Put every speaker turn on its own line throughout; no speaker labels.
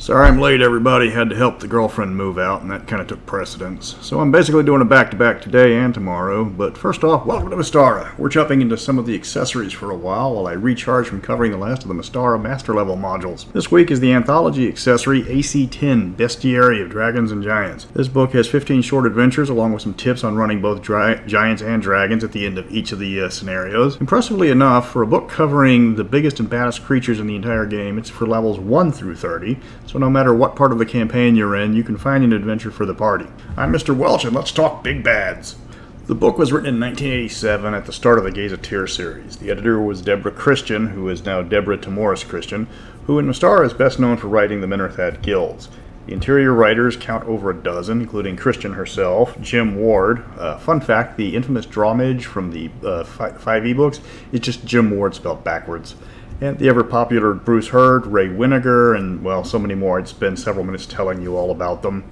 Sorry I'm late, everybody. Had to help the girlfriend move out, and that kind of took precedence. So I'm basically doing a back-to-back today and tomorrow. But first off, welcome to Mystara. We're jumping into some of the accessories for a while I recharge from covering the last of the Mystara Master Level modules. This week is the Anthology accessory AC-10, Bestiary of Dragons and Giants. This book has 15 short adventures along with some tips on running both giants and dragons at the end of each of the scenarios. Impressively enough, for a book covering the biggest and baddest creatures in the entire game, it's for levels 1 through 30. So no matter what part of the campaign you're in, you can find an adventure for the party. I'm Mr. Welch, and let's talk big bads. The book was written in 1987 at the start of the Gazetteer series. The editor was Deborah Christian, who is now Deborah Timoris Christian, who in Mystara is best known for writing the Minorthad Guilds. The interior writers count over a dozen, including Christian herself, Jim Ward. Fun fact, the infamous drawmage from the 5e books is just Jim Ward spelled backwards. And the ever-popular Bruce Hurd, Ray Winnegar, and, well, so many more. I'd spend several minutes telling you all about them.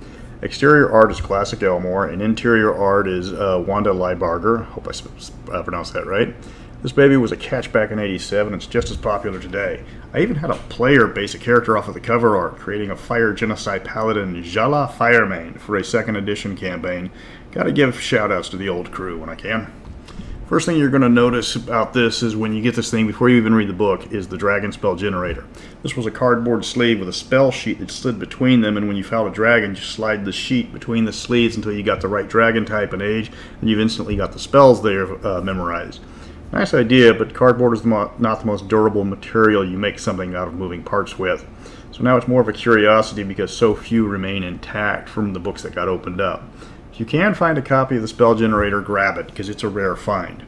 Exterior art is Classic Elmore, and interior art is Wanda Leibarger. Hope I pronounced that right. This baby was a catch back in '87. It's just as popular today. I even had a player base a character off of the cover art, creating a fire genocide paladin, Jala Firemane, for a 2nd edition campaign. Gotta give shout-outs to the old crew when I can. First thing you're going to notice about this is when you get this thing, before you even read the book, is the dragon spell generator. This was a cardboard sleeve with a spell sheet that slid between them, and when you found a dragon, you slide the sheet between the sleeves until you got the right dragon type and age, and you've instantly got the spells there memorized. Nice idea, but cardboard is not the most durable material you make something out of moving parts with. So now it's more of a curiosity because so few remain intact from the books that got opened up. If you can find a copy of the spell generator, grab it, because it's a rare find.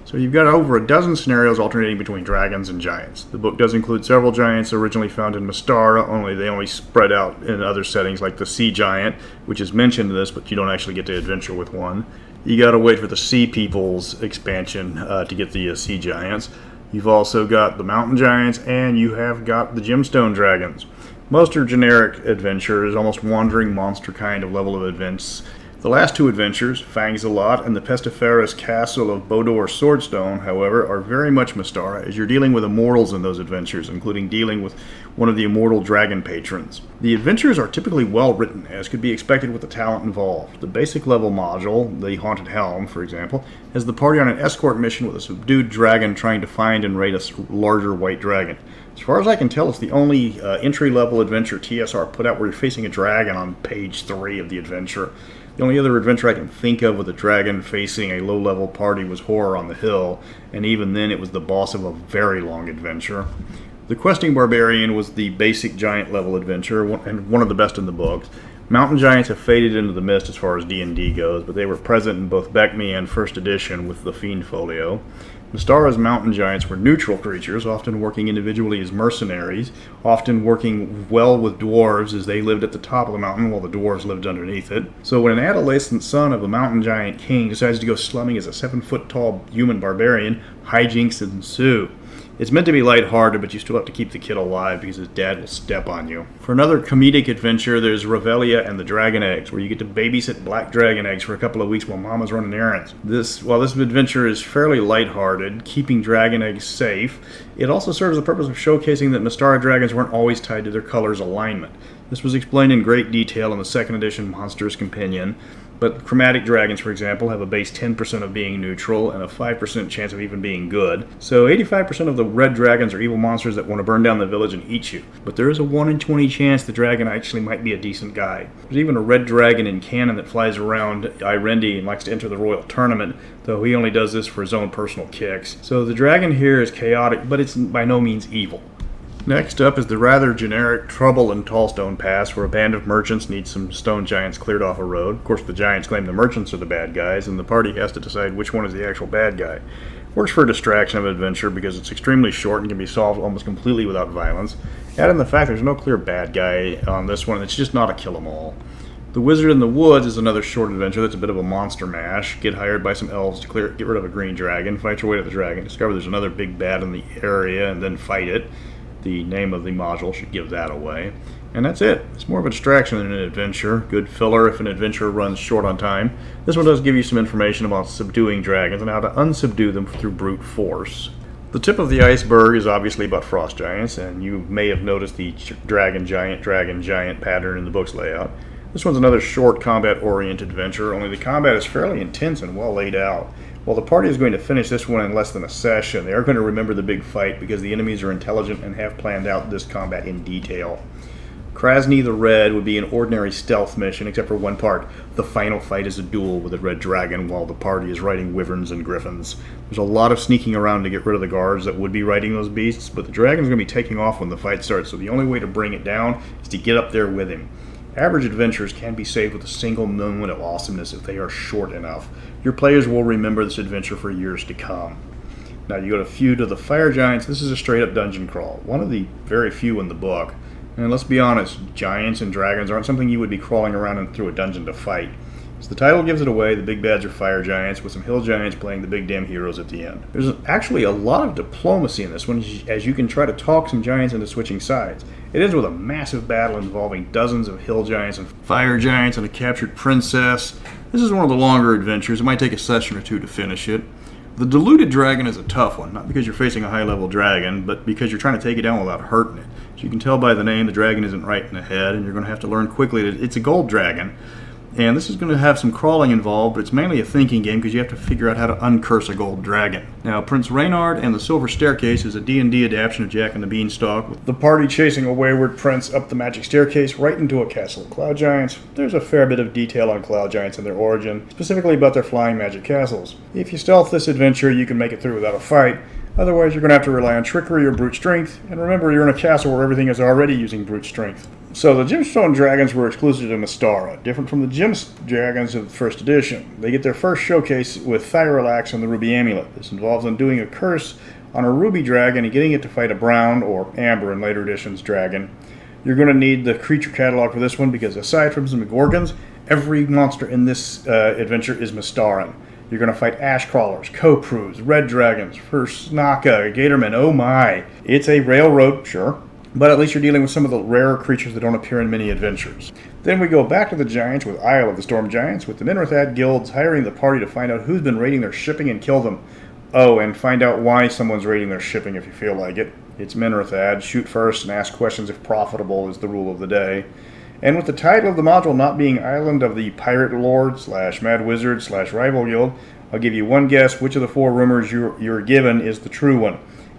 So you've got over a dozen scenarios alternating between dragons and giants. The book does include several giants originally found in Mystara, only they only spread out in other settings like the Sea Giant, which is mentioned in this, but you don't actually get to adventure with one. You gotta wait for the Sea Peoples expansion to get the Sea Giants. You've also got the Mountain Giants, and you have got the Gemstone Dragons. Most are generic adventures, almost wandering monster kind of level of events. The last two adventures, Fangsalot and the Pestiferous Castle of Bodor Swordstone, however, are very much Mystara, as you're dealing with immortals in those adventures, including dealing with one of the immortal dragon patrons. The adventures are typically well written, as could be expected with the talent involved. The basic level module, the Haunted Helm, for example, has the party on an escort mission with a subdued dragon trying to find and raid a larger white dragon. As far as I can tell, it's the only entry-level adventure TSR put out where you're facing a dragon on page 3 of the adventure. The only other adventure I can think of with a dragon facing a low-level party was Horror on the Hill, and even then it was the boss of a very long adventure. The Questing Barbarian was the basic giant-level adventure, and one of the best in the books. Mountain Giants have faded into the mist as far as D&D goes, but they were present in both Beckme and 1st edition with the Fiend Folio. Mystara's mountain giants were neutral creatures, often working individually as mercenaries, often working well with dwarves as they lived at the top of the mountain while the dwarves lived underneath it. So when an adolescent son of a mountain giant king decides to go slumming as a 7-foot-tall human barbarian, hijinks ensue. It's meant to be lighthearted, but you still have to keep the kid alive because his dad will step on you. For another comedic adventure, there's Revelia and the Dragon Eggs, where you get to babysit black dragon eggs for a couple of weeks while Mama's running errands. While this adventure is fairly lighthearted, keeping dragon eggs safe, it also serves the purpose of showcasing that Mystara dragons weren't always tied to their color's alignment. This was explained in great detail in the 2nd edition Monsters Companion. But chromatic dragons, for example, have a base 10% of being neutral and a 5% chance of even being good. So 85% of the red dragons are evil monsters that want to burn down the village and eat you. But there is a 1 in 20 chance the dragon actually might be a decent guy. There's even a red dragon in canon that flies around Irendi and likes to enter the royal tournament, though he only does this for his own personal kicks. So the dragon here is chaotic, but it's by no means evil. Next up is the rather generic Trouble in Tallstone Pass, where a band of merchants needs some stone giants cleared off a road. Of course, the giants claim the merchants are the bad guys, and the party has to decide which one is the actual bad guy. Works for a distraction of adventure because it's extremely short and can be solved almost completely without violence. Add in the fact there's no clear bad guy on this one, it's just not a kill-em-all. The Wizard in the Woods is another short adventure that's a bit of a monster mash. Get hired by some elves to get rid of a green dragon, fight your way to the dragon, discover there's another big bad in the area, and then fight it. The name of the module should give that away. And that's it. It's more of a distraction than an adventure. Good filler if an adventure runs short on time. This one does give you some information about subduing dragons and how to unsubdue them through brute force. The tip of the iceberg is obviously about frost giants, and you may have noticed the dragon giant pattern in the book's layout. This one's another short combat-oriented adventure, only the combat is fairly intense and well laid out. While the party is going to finish this one in less than a session, they are going to remember the big fight because the enemies are intelligent and have planned out this combat in detail. Krasny the Red would be an ordinary stealth mission, except for one part. The final fight is a duel with a red dragon while the party is riding wyverns and griffins. There's a lot of sneaking around to get rid of the guards that would be riding those beasts, but the dragon's going to be taking off when the fight starts, so the only way to bring it down is to get up there with him. Average adventures can be saved with a single moment of awesomeness if they are short enough. Your players will remember this adventure for years to come. Now you go to Feud of the Fire Giants. This is a straight-up dungeon crawl, one of the very few in the book. And let's be honest, giants and dragons aren't something you would be crawling around and through a dungeon to fight. As the title gives it away, the big bads are fire giants, with some hill giants playing the big damn heroes at the end. There's actually a lot of diplomacy in this one, as you can try to talk some giants into switching sides. It ends with a massive battle involving dozens of hill giants and fire giants and a captured princess. This is one of the longer adventures. It might take a session or two to finish it. The Deluded Dragon is a tough one, not because you're facing a high-level dragon, but because you're trying to take it down without hurting it. As you can tell by the name, the dragon isn't right in the head, and you're going to have to learn quickly that it's a gold dragon. And this is going to have some crawling involved, but it's mainly a thinking game because you have to figure out how to uncurse a gold dragon. Now, Prince Reynard and the Silver Staircase is a D&D adaptation of Jack and the Beanstalk, with the party chasing a wayward prince up the magic staircase right into a castle of cloud giants. There's a fair bit of detail on cloud giants and their origin, specifically about their flying magic castles. If you stealth this adventure, you can make it through without a fight. Otherwise, you're going to have to rely on trickery or brute strength, and remember, you're in a castle where everything is already using brute strength. So the Gemstone Dragons were exclusive to Mystara, different from the Gem Dragons of the first edition. They get their first showcase with Thyrolax and the Ruby Amulet. This involves undoing a curse on a Ruby Dragon and getting it to fight a Brown, or Amber in later editions, dragon. You're going to need the creature catalog for this one because aside from some Gorgons, every monster in this adventure is Mystaran. You're going to fight ash crawlers, Koprus, red dragons, Fursnaka, Gatormen, oh my. It's a railroad, sure, but at least you're dealing with some of the rarer creatures that don't appear in many adventures. Then we go back to the Giants with Isle of the Storm Giants, with the Minrathad guilds hiring the party to find out who's been raiding their shipping and kill them. Oh, and find out why someone's raiding their shipping if you feel like it. It's Minrathad. Shoot first and ask questions if profitable is the rule of the day. And with the title of the module not being Island of the Pirate Lord / Mad Wizard / Rival Guild, I'll give you one guess which of the four rumors you're given is the true one.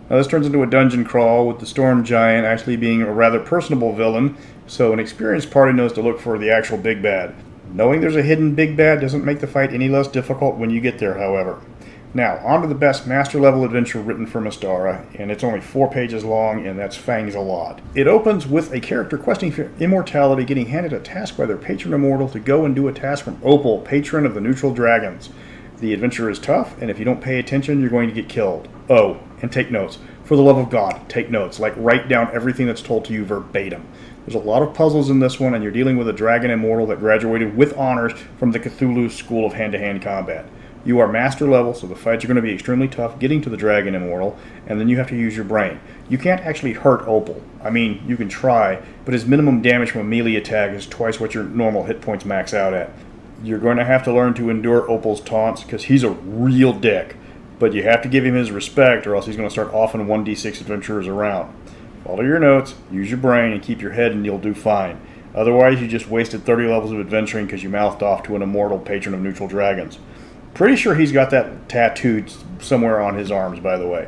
Now this turns into a dungeon crawl with the Storm Giant actually being a rather personable villain, so an experienced party knows to look for the actual big bad. Knowing there's a hidden big bad doesn't make the fight any less difficult when you get there, however. Now, on to the best master-level adventure written for Mystara, and it's only 4 pages long, and that's Fangs a lot. It opens with a character questing for immortality getting handed a task by their patron Immortal to go and do a task from Opal, patron of the neutral dragons. The adventure is tough, and if you don't pay attention, you're going to get killed. Oh, and take notes. For the love of God, take notes. Like, write down everything that's told to you verbatim. There's a lot of puzzles in this one, and you're dealing with a dragon Immortal that graduated with honors from the Cthulhu School of Hand-to-Hand Combat. You are master level, so the fights are going to be extremely tough getting to the Dragon Immortal, and then you have to use your brain. You can't actually hurt Opal. I mean, you can try, but his minimum damage from a melee attack is twice what your normal hit points max out at. You're going to have to learn to endure Opal's taunts, because he's a real dick. But you have to give him his respect, or else he's going to start offing 1d6 adventurers around. Follow your notes, use your brain, and keep your head, and you'll do fine. Otherwise, you just wasted 30 levels of adventuring because you mouthed off to an immortal patron of neutral dragons. Pretty sure he's got that tattooed somewhere on his arms, by the way.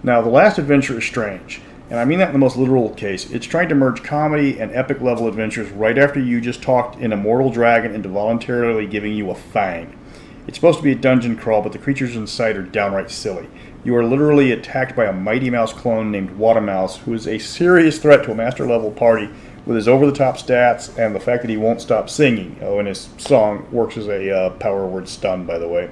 Now, the last adventure is strange, and I mean that in the most literal case. It's trying to merge comedy and epic level adventures right after you just talked an immortal dragon into voluntarily giving you a fang. It's supposed to be a dungeon crawl, but the creatures inside are downright silly. You are literally attacked by a Mighty Mouse clone named Watermouse, who is a serious threat to a master level party with his over-the-top stats and the fact that he won't stop singing. Oh, and his song works as a power word stun, by the way.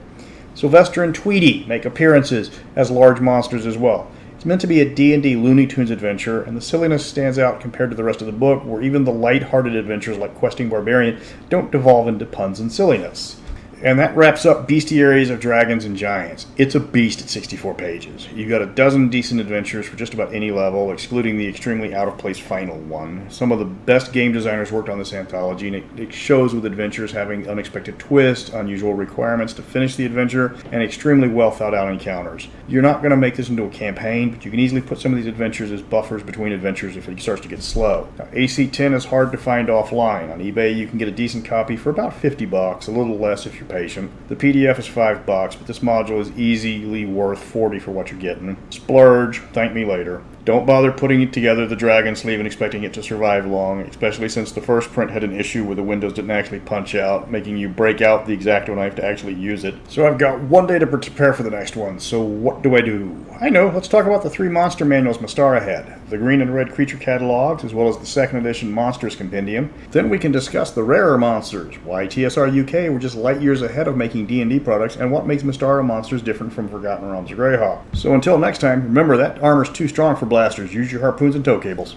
Sylvester and Tweety make appearances as large monsters as well. It's meant to be a D&D Looney Tunes adventure, and the silliness stands out compared to the rest of the book, where even the light-hearted adventures like Questing Barbarian don't devolve into puns and silliness. And that wraps up Bestiaries of Dragons and Giants. It's a beast at 64 pages. You've got a dozen decent adventures for just about any level, excluding the extremely out-of-place final one. Some of the best game designers worked on this anthology, and it shows with adventures having unexpected twists, unusual requirements to finish the adventure, and extremely well-thought-out encounters. You're not going to make this into a campaign, but you can easily put some of these adventures as buffers between adventures if it starts to get slow. Now, AC-10 is hard to find offline. On eBay, you can get a decent copy for about $50, a little less if you're patient. The PDF is $5, but this module is easily worth $40 for what you're getting. Splurge, thank me later. Don't bother putting it together the dragon sleeve and expecting it to survive long, especially since the first print had an issue where the windows didn't actually punch out, making you break out the X-Acto knife to actually use it. So I've got one day to prepare for the next one, so what do? I know, let's talk about the 3 monster manuals Mystara had. The green and red creature catalogs, as well as the 2nd edition Monsters Compendium. Then we can discuss the rarer monsters, why TSR UK were just light years ahead of making D&D products, and what makes Mystara monsters different from Forgotten Realms or Greyhawk. So until next time, remember that armor's too strong for blasters. Use your harpoons and tow cables.